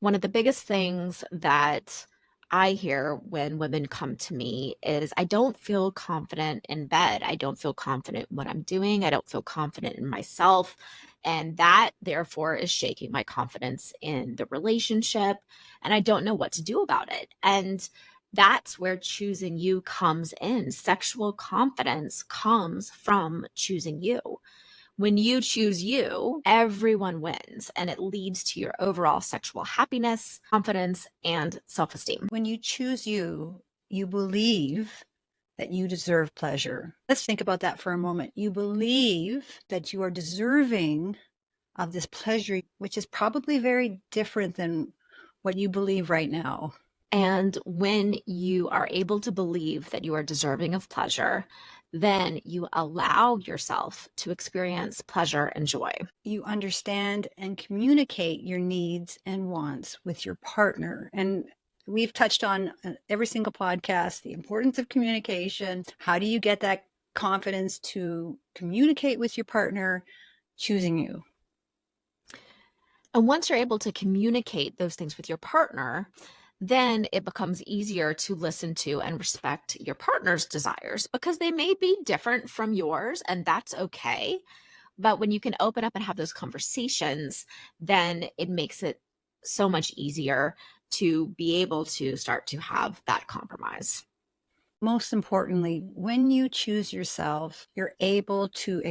One of the biggest things that I hear when women come to me is I don't feel confident in bed. I don't feel confident in what I'm doing. I don't feel confident in myself. And that, therefore, is shaking my confidence in the relationship. And I don't know what to do about it. And that's where choosing you comes in. Sexual confidence comes from choosing you. When you choose you, everyone wins, and it leads to your overall sexual happiness, confidence, and self esteem. When you choose you, you believe that you deserve pleasure. Let's think about that for a moment. You believe that you are deserving of this pleasure, which is probably very different than what you believe right now. And when you are able to believe that you are deserving of pleasure, then you allow yourself to experience pleasure and joy. You understand and communicate your needs and wants with your partner. And we've touched on every single podcast the importance of communication. How do you get that confidence to communicate with your partner choosing you? And once you're able to communicate those things with your partner, then it becomes easier to listen to and respect your partner's desires because they may be different from yours, and that's okay. But when you can open up and have those conversations, then it makes it so much easier to be able to start to have that compromise. Most importantly, when you choose yourself, you're able to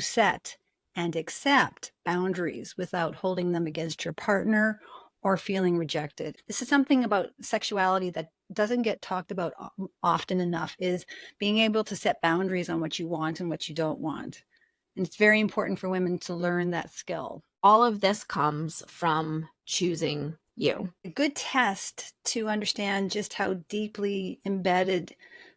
set and accept boundaries without holding them against your partner or feeling rejected. This is something about sexuality that doesn't get talked about often enough, is being able to set boundaries on what you want and what you don't want. And it's very important for women to learn that skill. All of this comes from choosing you. A good test to understand just how deeply embedded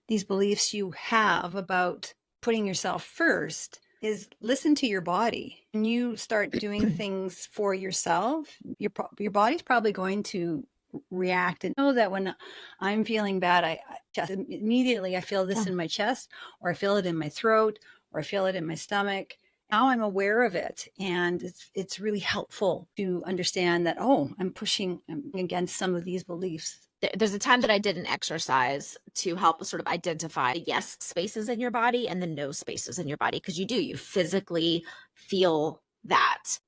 these beliefs you have about putting yourself first is listen to your body. When you start doing things for yourself, your body's probably going to react and know that when I'm feeling bad, I just immediately I feel this Yeah. in my chest, or I feel it in my throat, or I feel it in my stomach. Now I'm aware of it, and it's really helpful to understand that, oh, I'm pushing against some of these beliefs. There's a time that I did an exercise to help sort of identify the yes spaces in your body and the no spaces in your body, because you physically feel that.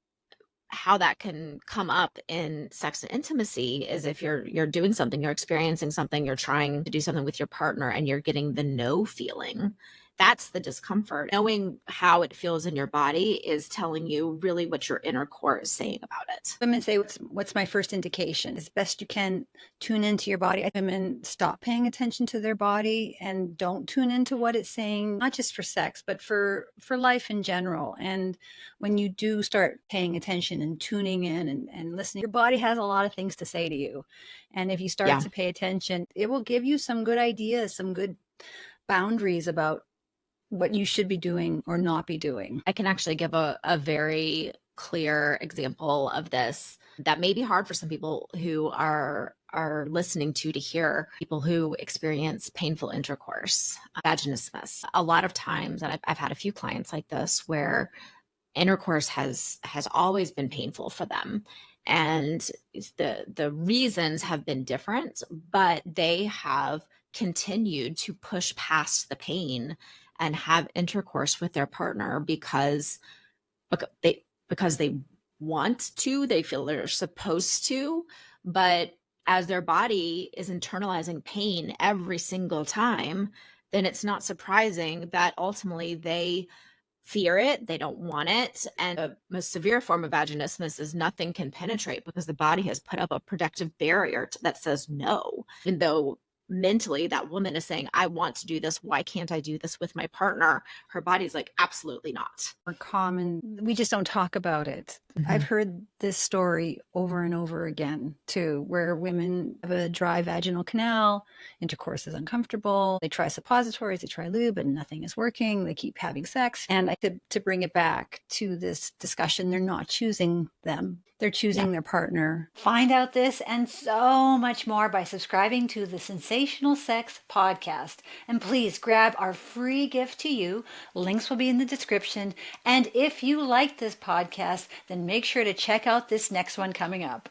How that can come up in sex and intimacy is if you're doing something, you're experiencing something, you're trying to do something with your partner and you're getting the no feeling. That's the discomfort. Knowing how it feels in your body is telling you really what your inner core is saying about it. Women say, what's my first indication? As best you can, tune into your body. Women stop paying attention to their body and don't tune into what it's saying, not just for sex, but for life in general. And when you do start paying attention and tuning in and listening, your body has a lot of things to say to you. And if you start Yeah. to pay attention, it will give you some good ideas, some good boundaries about what you should be doing or not be doing. I can actually give a very clear example of this that may be hard for some people who are listening to hear. People who experience painful intercourse, vaginismus. A lot of times, and I've had a few clients like this where intercourse has always been painful for them, and the reasons have been different, but they have continued to push past the pain and have intercourse with their partner because they want to, they feel they're supposed to, but as their body is internalizing pain every single time, then it's not surprising that ultimately they fear it, they don't want it. And the most severe form of vaginismus is nothing can penetrate because the body has put up a protective barrier that says no. Even though mentally that woman is saying, I want to do this. Why can't I do this with my partner? Her body's like, absolutely not. More common. We just don't talk about it. I've heard this story over and over again too, where women have a dry vaginal canal, intercourse is uncomfortable, they try suppositories, they try lube, and nothing is working. They keep having sex. And to bring it back to this discussion, they're not choosing them. They're choosing their partner. Find out this and so much more by subscribing to the Sensational Sex Podcast. And please grab our free gift to you. Links will be in the description. And if you like this podcast, then make sure to check out this next one coming up.